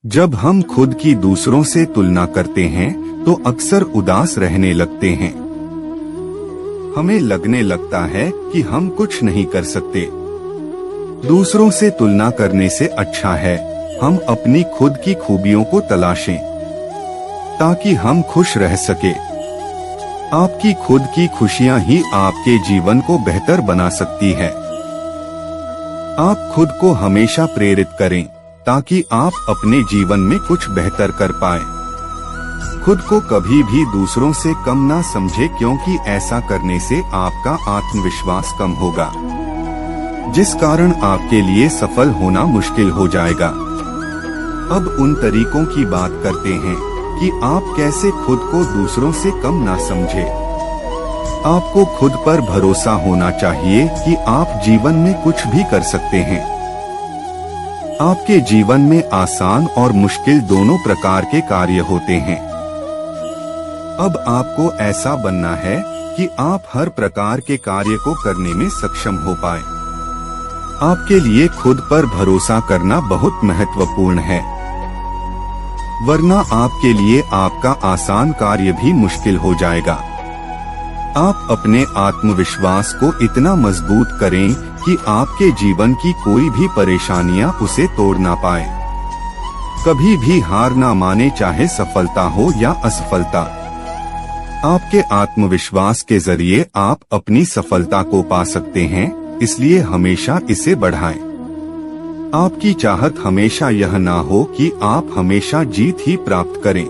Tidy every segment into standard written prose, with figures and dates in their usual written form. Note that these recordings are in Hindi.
जब हम खुद की दूसरों से तुलना करते हैं तो अक्सर उदास रहने लगते हैं। हमें लगने लगता है कि हम कुछ नहीं कर सकते। दूसरों से तुलना करने से अच्छा है हम अपनी खुद की खूबियों को तलाशें ताकि हम खुश रह सके। आपकी खुद की खुशियां ही आपके जीवन को बेहतर बना सकती है। आप खुद को हमेशा प्रेरित करें ताकि आप अपने जीवन में कुछ बेहतर कर पाएं। खुद को कभी भी दूसरों से कम ना समझे, क्योंकि ऐसा करने से आपका आत्मविश्वास कम होगा, जिस कारण आपके लिए सफल होना मुश्किल हो जाएगा। अब उन तरीकों की बात करते हैं कि आप कैसे खुद को दूसरों से कम ना समझे। आपको खुद पर भरोसा होना चाहिए कि आप जीवन में कुछ भी कर सकते हैं। आपके जीवन में आसान और मुश्किल दोनों प्रकार के कार्य होते हैं। अब आपको ऐसा बनना है कि आप हर प्रकार के कार्य को करने में सक्षम हो पाए। आपके लिए खुद पर भरोसा करना बहुत महत्वपूर्ण है, वरना आपके लिए आपका आसान कार्य भी मुश्किल हो जाएगा। आप अपने आत्मविश्वास को इतना मजबूत करें कि आपके जीवन की कोई भी परेशानियां उसे तोड़ ना पाए। कभी भी हार ना माने, चाहे सफलता हो या असफलता। आपके आत्मविश्वास के जरिए आप अपनी सफलता को पा सकते हैं, इसलिए हमेशा इसे बढ़ाएं। आपकी चाहत हमेशा यह ना हो कि आप हमेशा जीत ही प्राप्त करें।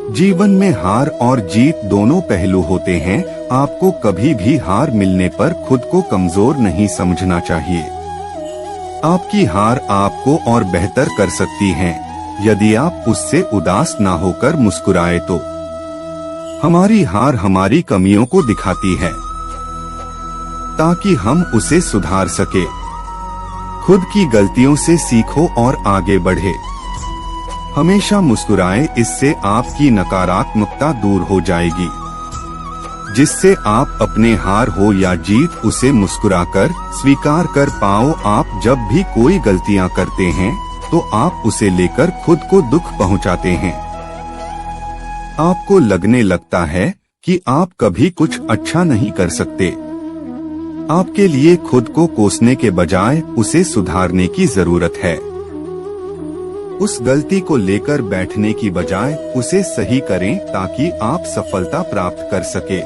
जीवन में हार और जीत दोनों पहलू होते हैं। आपको कभी भी हार मिलने पर खुद को कमजोर नहीं समझना चाहिए। आपकी हार आपको और बेहतर कर सकती है यदि आप उससे उदास ना होकर मुस्कुराए तो। हमारी हार हमारी कमियों को दिखाती है ताकि हम उसे सुधार सके। खुद की गलतियों से सीखो और आगे बढ़े। हमेशा मुस्कुराएं, इससे आपकी नकारात्मकता दूर हो जाएगी, जिससे आप अपने हार हो या जीत उसे मुस्कुराकर स्वीकार कर पाओ। आप जब भी कोई गलतियां करते हैं तो आप उसे लेकर खुद को दुख पहुंचाते हैं। आपको लगने लगता है कि आप कभी कुछ अच्छा नहीं कर सकते। आपके लिए खुद को कोसने के बजाय उसे सुधारने की जरूरत है। उस गलती को लेकर बैठने की बजाय उसे सही करें ताकि आप सफलता प्राप्त कर सके।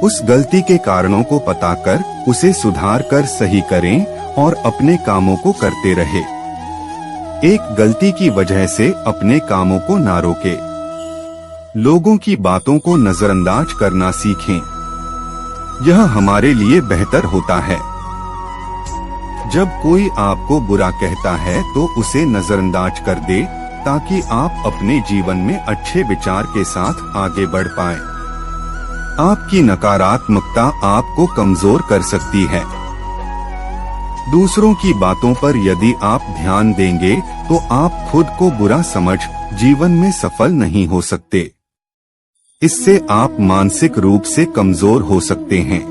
उस गलती के कारणों को पता कर उसे सुधार कर सही करें और अपने कामों को करते रहे। एक गलती की वजह से अपने कामों को ना रोके। लोगों की बातों को नजरअंदाज करना सीखें, यह हमारे लिए बेहतर होता है। जब कोई आपको बुरा कहता है तो उसे नजरअंदाज कर दे ताकि आप अपने जीवन में अच्छे विचार के साथ आगे बढ़ पाएं। आपकी नकारात्मकता आपको कमजोर कर सकती है। दूसरों की बातों पर यदि आप ध्यान देंगे तो आप खुद को बुरा समझ जीवन में सफल नहीं हो सकते। इससे आप मानसिक रूप से कमजोर हो सकते हैं।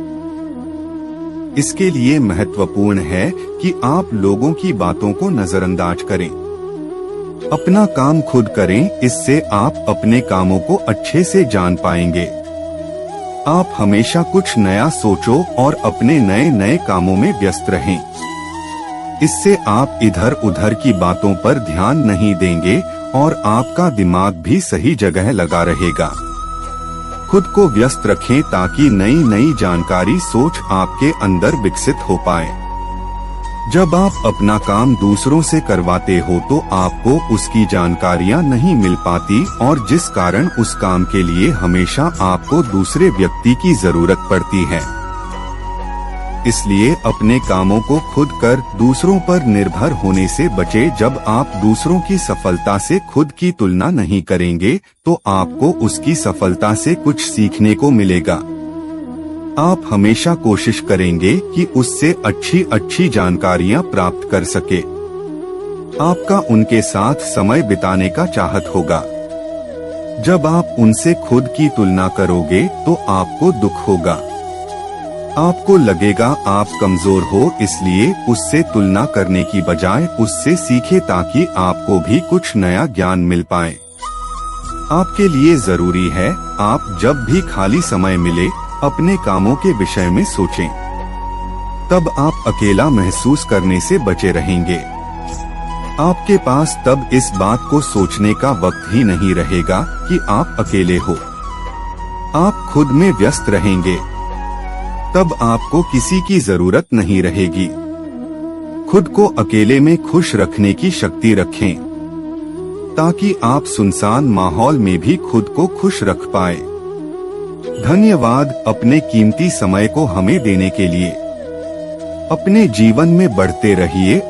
इसके लिए महत्वपूर्ण है कि आप लोगों की बातों को नजरअंदाज करें। अपना काम खुद करें, इससे आप अपने कामों को अच्छे से जान पाएंगे। आप हमेशा कुछ नया सोचो और अपने नए नए कामों में व्यस्त रहें। इससे आप इधर उधर की बातों पर ध्यान नहीं देंगे और आपका दिमाग भी सही जगह लगा रहेगा। खुद को व्यस्त रखें ताकि नई नई जानकारी सोच आपके अंदर विकसित हो पाए। जब आप अपना काम दूसरों से करवाते हो तो आपको उसकी जानकारियां नहीं मिल पाती और जिस कारण उस काम के लिए हमेशा आपको दूसरे व्यक्ति की जरूरत पड़ती है। इसलिए अपने कामों को खुद कर दूसरों पर निर्भर होने से बचे। जब आप दूसरों की सफलता से खुद की तुलना नहीं करेंगे तो आपको उसकी सफलता से कुछ सीखने को मिलेगा। आप हमेशा कोशिश करेंगे कि उससे अच्छी अच्छी जानकारियां प्राप्त कर सके। आपका उनके साथ समय बिताने का चाहत होगा। जब आप उनसे खुद की तुलना करोगे तो आपको दुख होगा। आपको लगेगा आप कमजोर हो, इसलिए उससे तुलना करने की बजाय उससे सीखे ताकि आपको भी कुछ नया ज्ञान मिल पाए। आपके लिए जरूरी है आप जब भी खाली समय मिले अपने कामों के विषय में सोचें। तब आप अकेला महसूस करने से बचे रहेंगे। आपके पास तब इस बात को सोचने का वक्त ही नहीं रहेगा कि आप अकेले हो। आप खुद में व्यस्त रहेंगे। तब आपको किसी की जरूरत नहीं रहेगी। खुद को अकेले में खुश रखने की शक्ति रखें ताकि आप सुनसान माहौल में भी खुद को खुश रख पाए। धन्यवाद अपने कीमती समय को हमें देने के लिए। अपने जीवन में बढ़ते रहिए